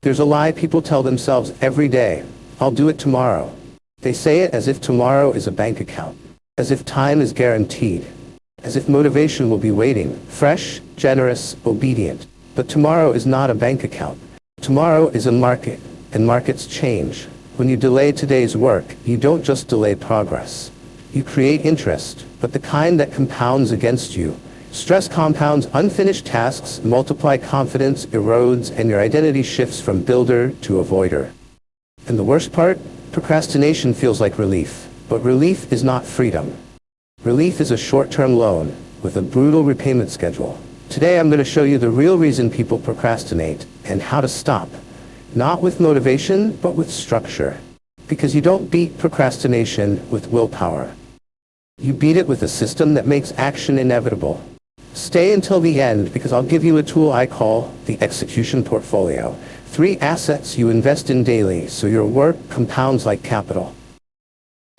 There's a lie people tell themselves every day: I'll do it tomorrow. They say it as if tomorrow is a bank account, as if time is guaranteed, as if motivation will be waiting, fresh, generous, obedient. But tomorrow is not a bank account. Tomorrow is a market, and markets change. When you delay today's work, you don't just delay progress. You create interest, but the kind that compounds against you. Stress compounds unfinished tasks, multiply confidence, erodes, and your identity shifts from builder to avoider. And the worst part? Procrastination feels like relief. But relief is not freedom. Relief is a short-term loan with a brutal repayment schedule. Today I'm going to show you the real reason people procrastinate and how to stop. Not with motivation, but with structure. Because you don't beat procrastination with willpower. You beat it with a system that makes action inevitable. Stay until the end, because I'll give you a tool I call the execution portfolio. 3 assets you invest in daily so your work compounds like capital.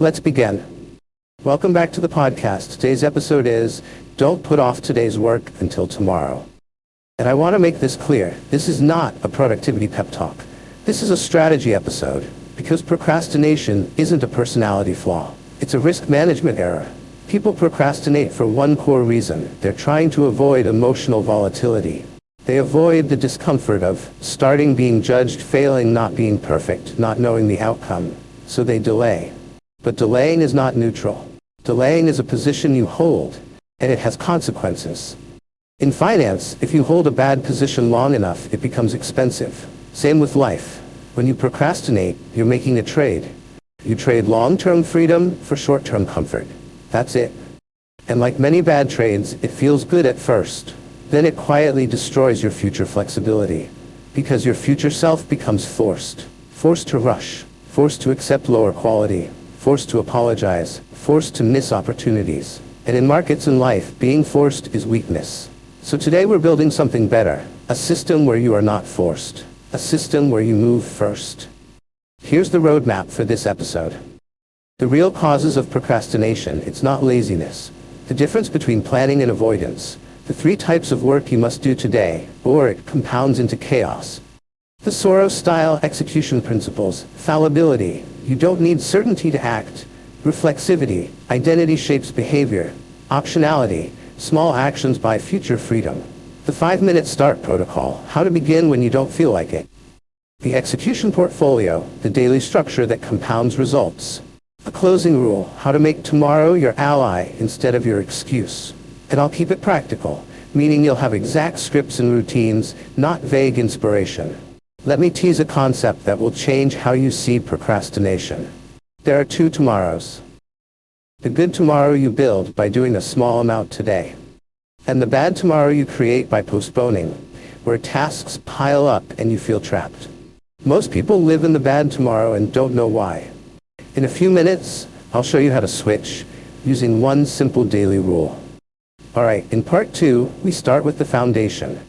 Let's begin. Welcome back to the podcast. Today's episode is Don't Put Off Today's Work Until Tomorrow. And I want to make this clear. This is not a productivity pep talk. This is a strategy episode, because procrastination isn't a personality flaw. It's a risk management error. People procrastinate for one core reason. They're trying to avoid emotional volatility. They avoid the discomfort of starting, being judged, failing, not being perfect, not knowing the outcome. So they delay. But delaying is not neutral. Delaying is a position you hold, and it has consequences. In finance, if you hold a bad position long enough, it becomes expensive. Same with life. When you procrastinate, you're making a trade. You trade long-term freedom for short-term comfort. That's it. And like many bad trades, it feels good at first. Then it quietly destroys your future flexibility. Because your future self becomes forced. Forced to rush. Forced to accept lower quality. Forced to apologize. Forced to miss opportunities. And in markets and life, being forced is weakness. So today we're building something better. A system where you are not forced. A system where you move first. Here's the roadmap for this episode. The real causes of procrastination: it's not laziness. The difference between planning and avoidance. The 3 types of work you must do today, or it compounds into chaos. The Soros-style execution principles. Fallibility. You don't need certainty to act. Reflexivity. Identity shapes behavior. Optionality. Small actions buy future freedom. The 5-minute start protocol. How to begin when you don't feel like it. The execution portfolio. The daily structure that compounds results. A closing rule: how to make tomorrow your ally instead of your excuse. And I'll keep it practical, meaning you'll have exact scripts and routines, not vague inspiration. Let me tease a concept that will change how you see procrastination. There are 2 tomorrows. The good tomorrow you build by doing a small amount today. And the bad tomorrow you create by postponing, where tasks pile up and you feel trapped. Most people live in the bad tomorrow and don't know why. In a few minutes, I'll show you how to switch, using one simple daily rule. Alright, in part 2, we start with the foundation.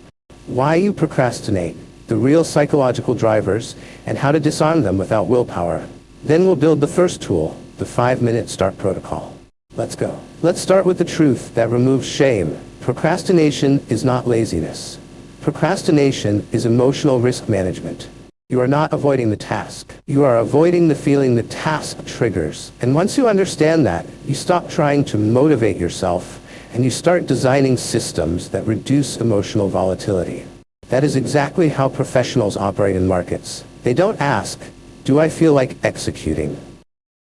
Why you procrastinate, the real psychological drivers, and how to disarm them without willpower. Then we'll build the first tool, the 5-minute start protocol. Let's go. Let's start with the truth that removes shame. Procrastination is not laziness. Procrastination is emotional risk management. You are not avoiding the task. You are avoiding the feeling the task triggers. And once you understand that, you stop trying to motivate yourself, and you start designing systems that reduce emotional volatility. That is exactly how professionals operate in markets. They don't ask, do I feel like executing?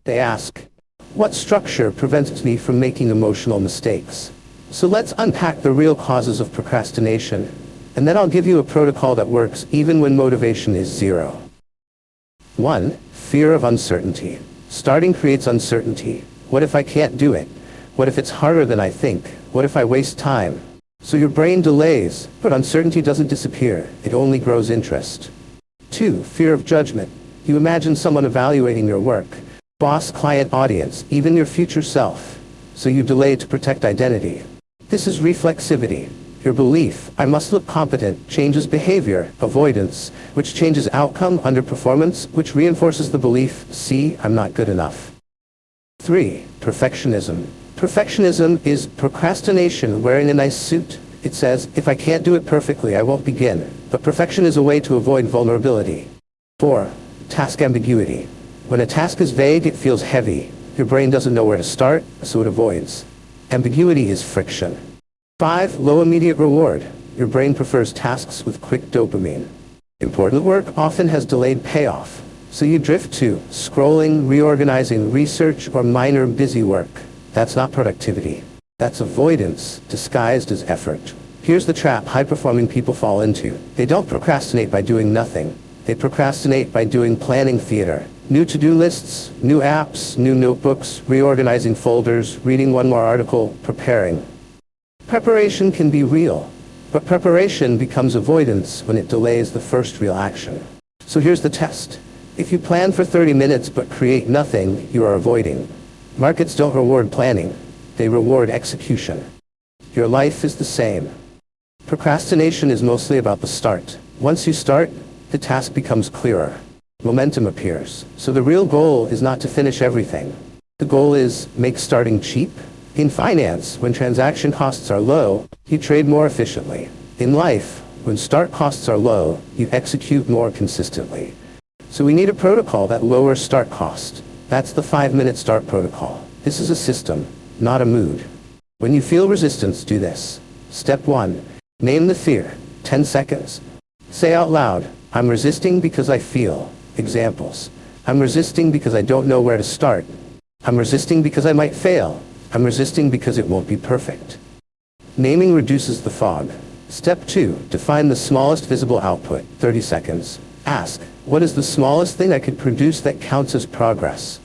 They ask, what structure prevents me from making emotional mistakes? So let's unpack the real causes of procrastination. And then I'll give you a protocol that works even when motivation is 0. 1. Fear of uncertainty. Starting creates uncertainty. What if I can't do it? What if it's harder than I think? What if I waste time? So your brain delays, but uncertainty doesn't disappear. It only grows interest. 2. Fear of judgment. You imagine someone evaluating your work. Boss, client, audience, even your future self. So you delay to protect identity. This is reflexivity. Your belief, I must look competent, changes behavior. Avoidance, which changes outcome. Underperformance, which reinforces the belief, see, I'm not good enough. 3. Perfectionism. Perfectionism is procrastination wearing a nice suit. It says, if I can't do it perfectly, I won't begin. But perfection is a way to avoid vulnerability. 4. Task ambiguity. When a task is vague, it feels heavy. Your brain doesn't know where to start, so it avoids. Ambiguity is friction. 5. Low immediate reward. Your brain prefers tasks with quick dopamine. Important work often has delayed payoff, so you drift to scrolling, reorganizing, research, or minor busy work. That's not productivity. That's avoidance disguised as effort. Here's the trap high-performing people fall into. They don't procrastinate by doing nothing. They procrastinate by doing planning theater. New to-do lists, new apps, new notebooks, reorganizing folders, reading one more article, preparing. Preparation can be real, but preparation becomes avoidance when it delays the first real action. So here's the test. If you plan for 30 minutes but create nothing, you are avoiding. Markets don't reward planning. They reward execution. Your life is the same. Procrastination is mostly about the start. Once you start, the task becomes clearer. Momentum appears. So the real goal is not to finish everything. The goal is make starting cheap. In finance, when transaction costs are low, you trade more efficiently. In life, when start costs are low, you execute more consistently. So we need a protocol that lowers start cost. That's the 5-minute start protocol. This is a system, not a mood. When you feel resistance, do this. Step 1. Name the fear. 10 seconds. Say out loud, I'm resisting because I feel. Examples. I'm resisting because I don't know where to start. I'm resisting because I might fail. I'm resisting because it won't be perfect. Naming reduces the fog. Step 2. Define the smallest visible output. 30 seconds. Ask, what is the smallest thing I could produce that counts as progress?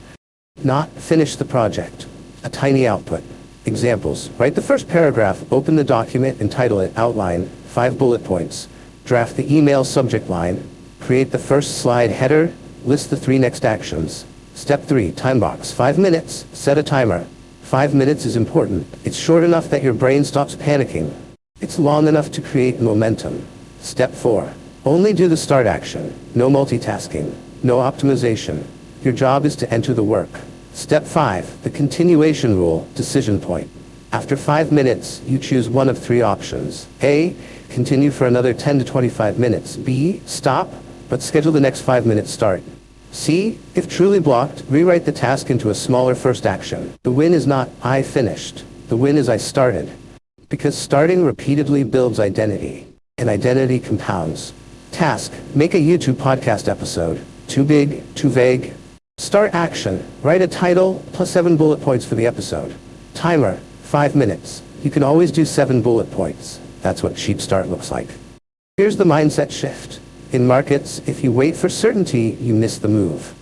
Not finish the project. A tiny output. Examples. Write the first paragraph, open the document, and title it Outline, 5 bullet points. Draft the email subject line. Create the first slide header. List the 3 next actions. Step 3. Time box. 5 minutes. Set a timer. 5 minutes is important. It's short enough that your brain stops panicking. It's long enough to create momentum. Step 4. Only do the start action. No multitasking. No optimization. Your job is to enter the work. Step 5. The continuation rule, decision point. After 5 minutes, you choose one of 3 options. A. Continue for another 10 to 25 minutes. B. Stop, but schedule the next 5-minute start. C. If truly blocked, rewrite the task into a smaller first action. The win is not, I finished. The win is I started. Because starting repeatedly builds identity, and identity compounds. Task. Make a YouTube podcast episode. Too big, too vague. Start action. Write a title plus 7 bullet points for the episode. Timer. 5 minutes. You can always do 7 bullet points. That's what cheap start looks like. Here's the mindset shift. In markets, if you wait for certainty, you miss the move.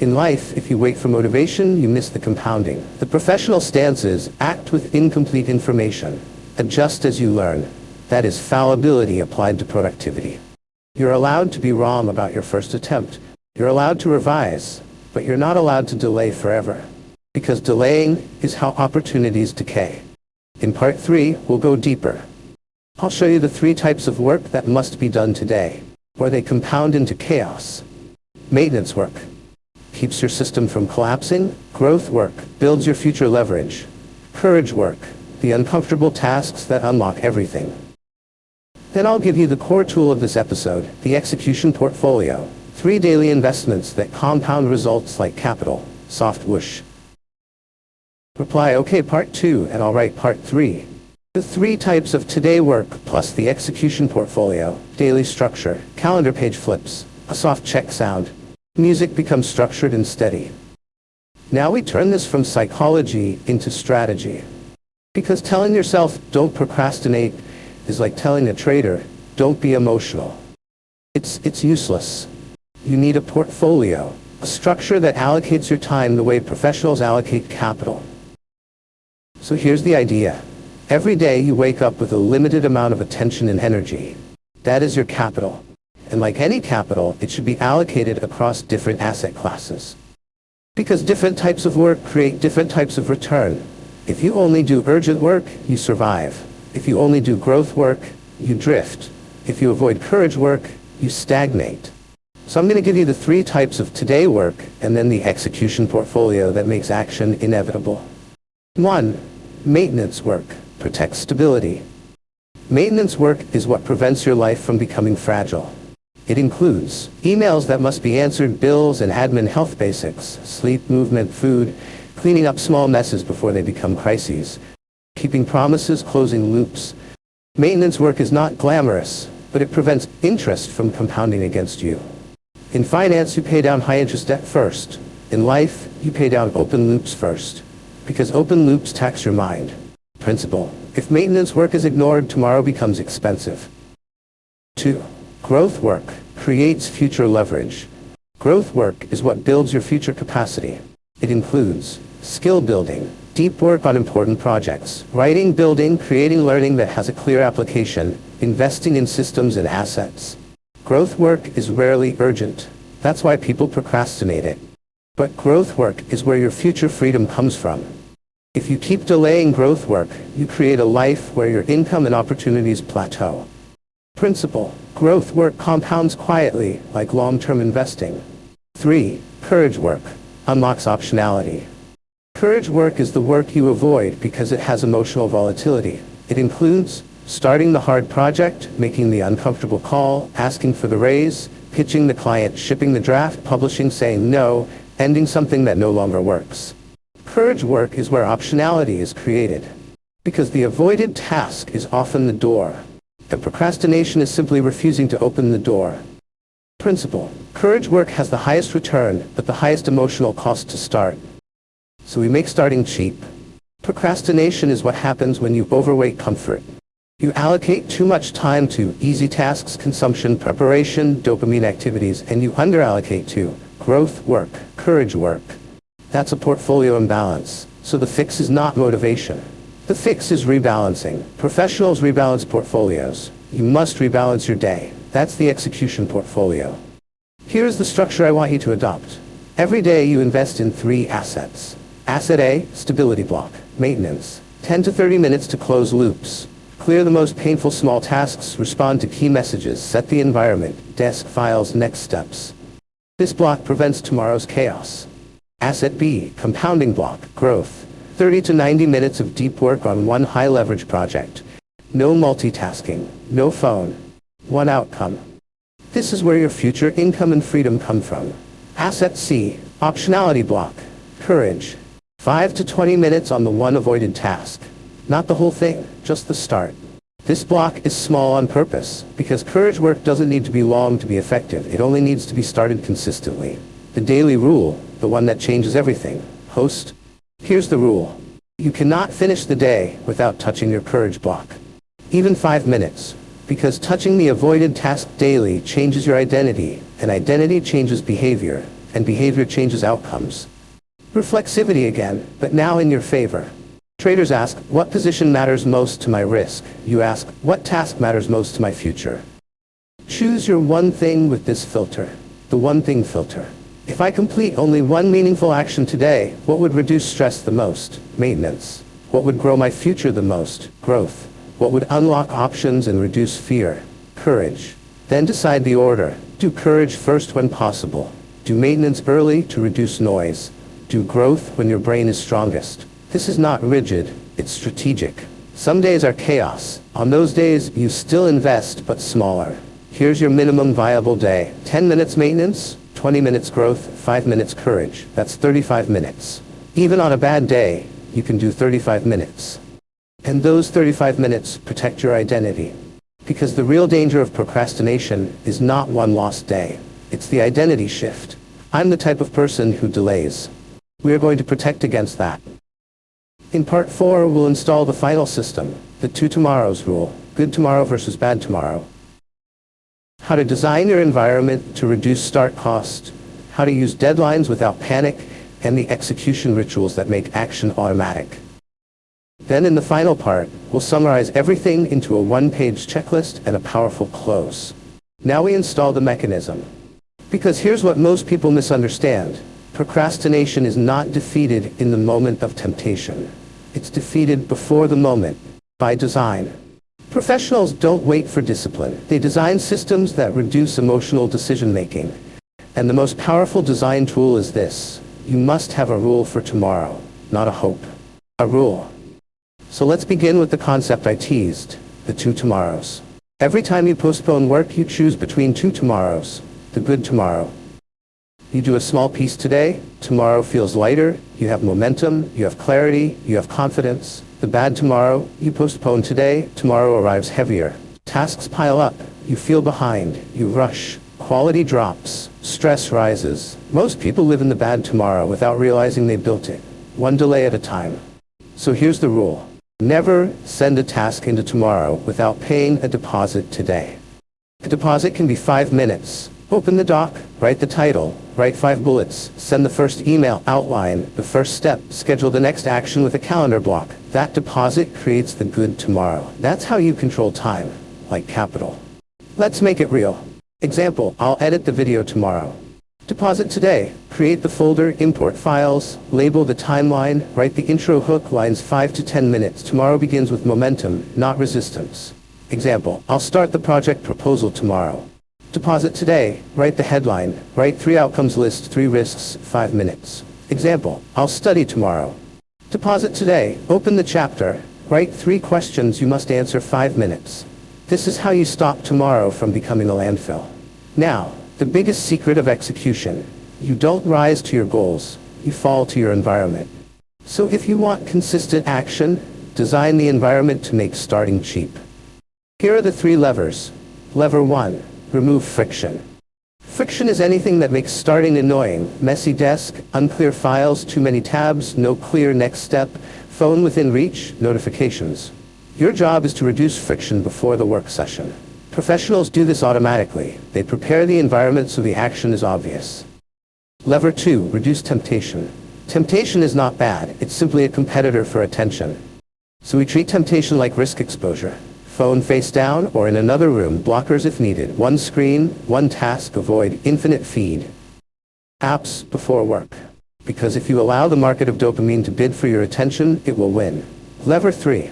In life, if you wait for motivation, you miss the compounding. The professional stance is act with incomplete information. Adjust as you learn. That is fallibility applied to productivity. You're allowed to be wrong about your first attempt. You're allowed to revise, but you're not allowed to delay forever. Because delaying is how opportunities decay. In part 3, we'll go deeper. I'll show you the 3 types of work that must be done today, or they compound into chaos. Maintenance work keeps your system from collapsing. Growth work builds your future leverage. Courage work, the uncomfortable tasks that unlock everything. Then I'll give you the core tool of this episode, the execution portfolio. 3 daily investments that compound results like capital. Soft whoosh. Reply okay part 2 and I'll write part 3. The 3 types of today work plus the execution portfolio. Daily structure. Calendar page flips. A soft check sound. Music becomes structured and steady. Now we turn this from psychology into strategy. Because telling yourself don't procrastinate is like telling a trader don't be emotional. It's useless. You need a portfolio. A structure that allocates your time the way professionals allocate capital. So here's the idea. Every day you wake up with a limited amount of attention and energy. That is your capital. And like any capital, it should be allocated across different asset classes. Because different types of work create different types of return. If you only do urgent work, you survive. If you only do growth work, you drift. If you avoid courage work, you stagnate. So I'm going to give you the 3 types of today work and then the execution portfolio that makes action inevitable. 1. Maintenance work. Protects stability. Maintenance work is what prevents your life from becoming fragile. It includes emails that must be answered, bills and admin, health basics, sleep, movement, food, cleaning up small messes before they become crises, keeping promises, closing loops. Maintenance work is not glamorous, but it prevents interest from compounding against you. In finance, you pay down high-interest debt first. In life, you pay down open loops first, because open loops tax your mind. Principle: if maintenance work is ignored, tomorrow becomes expensive. 2. Growth work creates future leverage. Growth work is what builds your future capacity. It includes skill building, deep work on important projects, writing, building, creating learning that has a clear application, investing in systems and assets. Growth work is rarely urgent. That's why people procrastinate it. But growth work is where your future freedom comes from. If you keep delaying growth work, you create a life where your income and opportunities plateau. Principle: growth work compounds quietly, like long-term investing. 3. Courage work unlocks optionality. Courage work is the work you avoid because it has emotional volatility. It includes starting the hard project, making the uncomfortable call, asking for the raise, pitching the client, shipping the draft, publishing, saying no, ending something that no longer works. Courage work is where optionality is created, because the avoided task is often the door. The procrastination is simply refusing to open the door. Principle: courage work has the highest return, but the highest emotional cost to start. So we make starting cheap. Procrastination is what happens when you overweight comfort. You allocate too much time to easy tasks, consumption, preparation, dopamine activities, and you underallocate to growth work, courage work. That's a portfolio imbalance. So the fix is not motivation. The fix is rebalancing. Professionals rebalance portfolios. You must rebalance your day. That's the execution portfolio. Here's the structure I want you to adopt. Every day you invest in 3 assets. Asset A, stability block, maintenance. 10 to 30 minutes to close loops. Clear the most painful small tasks, respond to key messages, set the environment, desk, files, next steps. This block prevents tomorrow's chaos. Asset B, compounding block, growth. 30 to 90 minutes of deep work on one high-leverage project. No multitasking, no phone, one outcome. This is where your future income and freedom come from. Asset C, optionality block, courage. 5 to 20 minutes on the one avoided task. Not the whole thing, just the start. This block is small on purpose, because courage work doesn't need to be long to be effective. It only needs to be started consistently. The daily rule, the one that changes everything. Host: here's the rule. You cannot finish the day without touching your courage block. Even 5 minutes. Because touching the avoided task daily changes your identity, and identity changes behavior, and behavior changes outcomes. Reflexivity again, but now in your favor. Traders ask, what position matters most to my risk? You ask, what task matters most to my future? Choose your one thing with this filter. The one thing filter. If I complete only one meaningful action today, what would reduce stress the most? Maintenance. What would grow my future the most? Growth. What would unlock options and reduce fear? Courage. Then decide the order. Do courage first when possible. Do maintenance early to reduce noise. Do growth when your brain is strongest. This is not rigid, it's strategic. Some days are chaos. On those days, you still invest, but smaller. Here's your minimum viable day. 10 minutes maintenance, 20 minutes growth, 5 minutes courage. That's 35 minutes. Even on a bad day, you can do 35 minutes. And those 35 minutes protect your identity. Because the real danger of procrastination is not one lost day. It's the identity shift. I'm the type of person who delays. We are going to protect against that. In part 4, we'll install the final system, the 2 tomorrows rule, good tomorrow versus bad tomorrow. How to design your environment to reduce start cost, how to use deadlines without panic, and the execution rituals that make action automatic. Then in the final part, we'll summarize everything into a one-page checklist and a powerful close. Now we install the mechanism. Because here's what most people misunderstand. Procrastination is not defeated in the moment of temptation. It's defeated before the moment, by design. Professionals don't wait for discipline. They design systems that reduce emotional decision-making. And the most powerful design tool is this. You must have a rule for tomorrow, not a hope. A rule. So let's begin with the concept I teased. the 2 tomorrows. Every time you postpone work, you choose between 2 tomorrows, the good tomorrow. You do a small piece today, tomorrow feels lighter, you have momentum, you have clarity, you have confidence. The bad tomorrow, you postpone today, tomorrow arrives heavier. Tasks pile up, you feel behind, you rush, quality drops, stress rises. Most people live in the bad tomorrow without realizing they built it, one delay at a time. So here's the rule. Never send a task into tomorrow without paying a deposit today. The deposit can be 5 minutes. Open the doc, write the title, write 5 bullets, send the first email, outline the first step, schedule the next action with a calendar block. That deposit creates the good tomorrow. That's how you control time, like capital. Let's make it real. Example, I'll edit the video tomorrow. Deposit today. Create the folder, import files, label the timeline, write the intro hook, lines 5 to 10 minutes. Tomorrow begins with momentum, not resistance. Example, I'll start the project proposal tomorrow. Deposit today. Write the headline. Write 3 outcomes, list 3 risks, 5 minutes. Example, I'll study tomorrow. Deposit today. Open the chapter. Write 3 questions you must answer, 5 minutes. This is how you stop tomorrow from becoming a landfill. Now, the biggest secret of execution. You don't rise to your goals. You fall to your environment. So if you want consistent action, design the environment to make starting cheap. Here are the 3 levers. Lever 1. Remove friction. Friction is anything that makes starting annoying. Messy desk, unclear files, too many tabs, no clear next step, phone within reach, notifications. Your job is to reduce friction before the work session. Professionals do this automatically. They prepare the environment so the action is obvious. Lever 2. Reduce temptation. Temptation is not bad. It's simply a competitor for attention. So we treat temptation like risk exposure. Phone face down or in another room, blockers if needed. 1 screen, 1 task, avoid infinite feed. Apps before work. Because if you allow the market of dopamine to bid for your attention, it will win. Lever 3.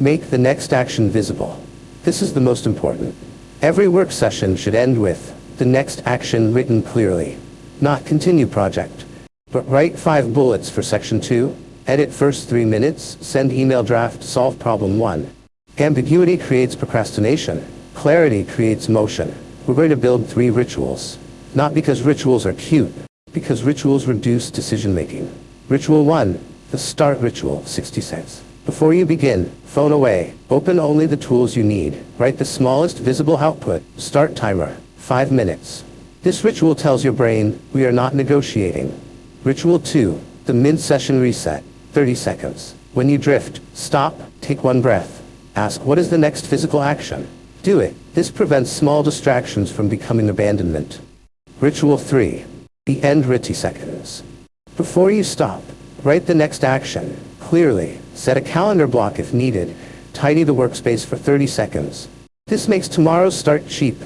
Make the next action visible. This is the most important. Every work session should end with the next action written clearly. Not continue project, but write 5 bullets for section 2, edit first 3 minutes, send email draft, solve problem 1. Ambiguity creates procrastination. Clarity creates motion. We're going to build 3 rituals. Not because rituals are cute, because rituals reduce decision-making. Ritual 1, the start ritual, 60 cents. Before you begin, phone away. Open only the tools you need. Write the smallest visible output. Start timer, 5 minutes. This ritual tells your brain, we are not negotiating. Ritual 2, the mid-session reset, 30 seconds. When you drift, stop, take 1 breath. Ask, what is the next physical action? Do it. This prevents small distractions from becoming abandonment. Ritual 3. The end 30 seconds. Before you stop, write the next action. Clearly, set a calendar block if needed. Tidy the workspace for 30 seconds. This makes tomorrow's start cheap.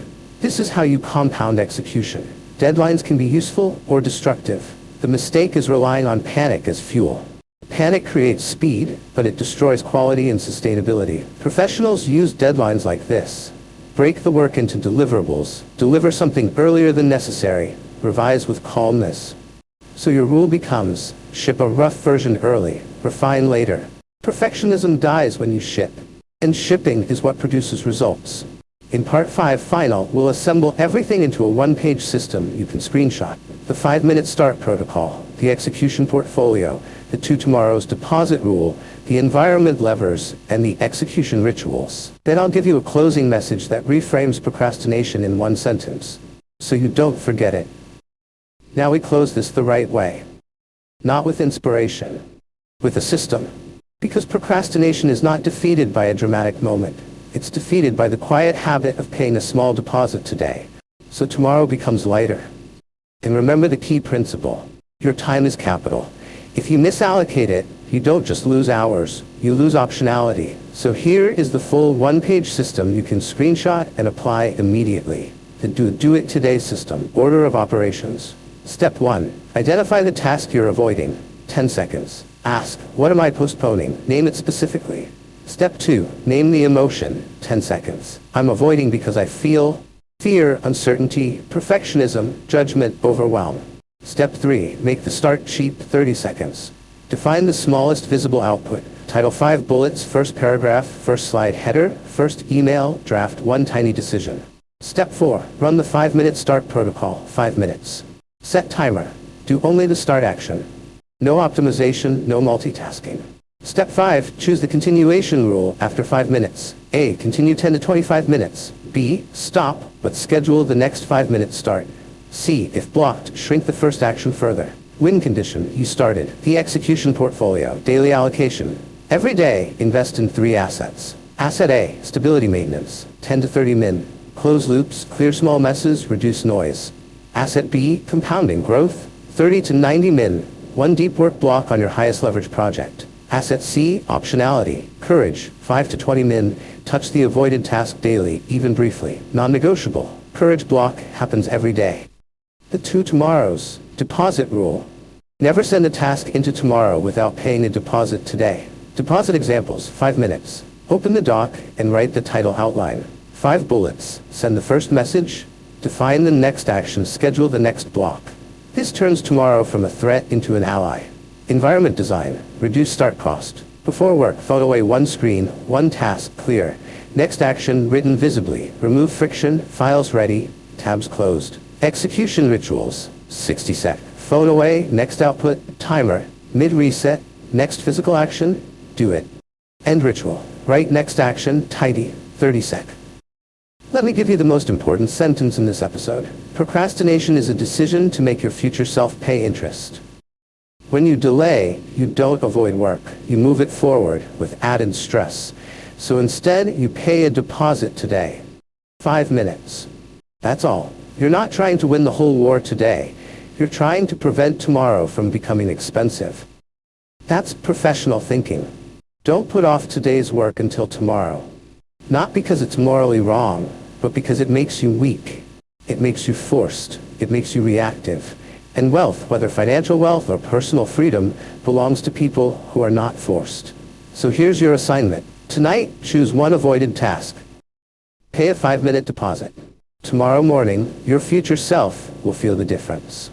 This is how you compound execution. Deadlines can be useful or destructive. The mistake is relying on panic as fuel. Panic creates speed, but it destroys quality and sustainability. Professionals use deadlines like this. Break the work into deliverables. Deliver something earlier than necessary. Revise with calmness. So your rule becomes, ship a rough version early, refine later. Perfectionism dies when you ship. And shipping is what produces results. In Part 5 Final, we'll assemble everything into a 1-page system you can screenshot. The 5-minute start protocol, the execution portfolio, the 2 tomorrows deposit rule, the environment levers, and the execution rituals. Then I'll give you a closing message that reframes procrastination in 1 sentence, so you don't forget it. Now we close this the right way. Not with inspiration, with a system. Because procrastination is not defeated by a dramatic moment. It's defeated by the quiet habit of paying a small deposit today, so tomorrow becomes lighter. And remember the key principle. Your time is capital. If you misallocate it, you don't just lose hours, you lose optionality. So here is the full 1-page system you can screenshot and apply immediately. The Do It Today system, order of operations. Step 1. Identify the task you're avoiding. 10 seconds. Ask, what am I postponing? Name it specifically. Step 2. Name the emotion. 10 seconds. I'm avoiding because I feel fear, uncertainty, perfectionism, judgment, overwhelm. Step 3. Make the start cheap. 30 seconds. Define the smallest visible output. Title 5 bullets, first paragraph, first slide header, first email, draft, one tiny decision. Step 4. Run the 5-minute start protocol, 5 minutes. Set timer. Do only the start action. No optimization, no multitasking. Step 5. Choose the continuation rule after 5 minutes. A. Continue 10 to 25 minutes. B. Stop, but schedule the next 5-minute start. C. If blocked, shrink the first action further. Win condition. You started. The execution portfolio. Daily allocation. Every day, invest in 3 assets. Asset A. Stability maintenance. 10 to 30 min. Close loops. Clear small messes. Reduce noise. Asset B. Compounding growth. 30 to 90 min. 1 deep work block on your highest leverage project. Asset C. Optionality. Courage. 5 to 20 min. Touch the avoided task daily, even briefly. Non-negotiable. Courage block happens every day. The 2 tomorrows. Deposit rule. Never send a task into tomorrow without paying a deposit today. Deposit examples. 5 minutes. Open the doc and write the title outline. 5 bullets. Send the first message. Define the next action. Schedule the next block. This turns tomorrow from a threat into an ally. Environment design. Reduce start cost. Before work, photo A, 1 screen, 1 task, clear. Next action, written visibly. Remove friction, files ready, tabs closed. Execution rituals. 60 sec. Photo A, next output, timer. Mid reset, next physical action, do it. End ritual. Write next action, tidy, 30 sec. Let me give you the most important sentence in this episode. Procrastination is a decision to make your future self pay interest. When you delay, you don't avoid work. You move it forward with added stress. So instead, you pay a deposit today. 5 minutes. That's all. You're not trying to win the whole war today. You're trying to prevent tomorrow from becoming expensive. That's professional thinking. Don't put off today's work until tomorrow. Not because it's morally wrong, but because it makes you weak. It makes you forced. It makes you reactive. And wealth, whether financial wealth or personal freedom, belongs to people who are not forced. So here's your assignment. Tonight, choose 1 avoided task. Pay a 5-minute deposit. Tomorrow morning, your future self will feel the difference.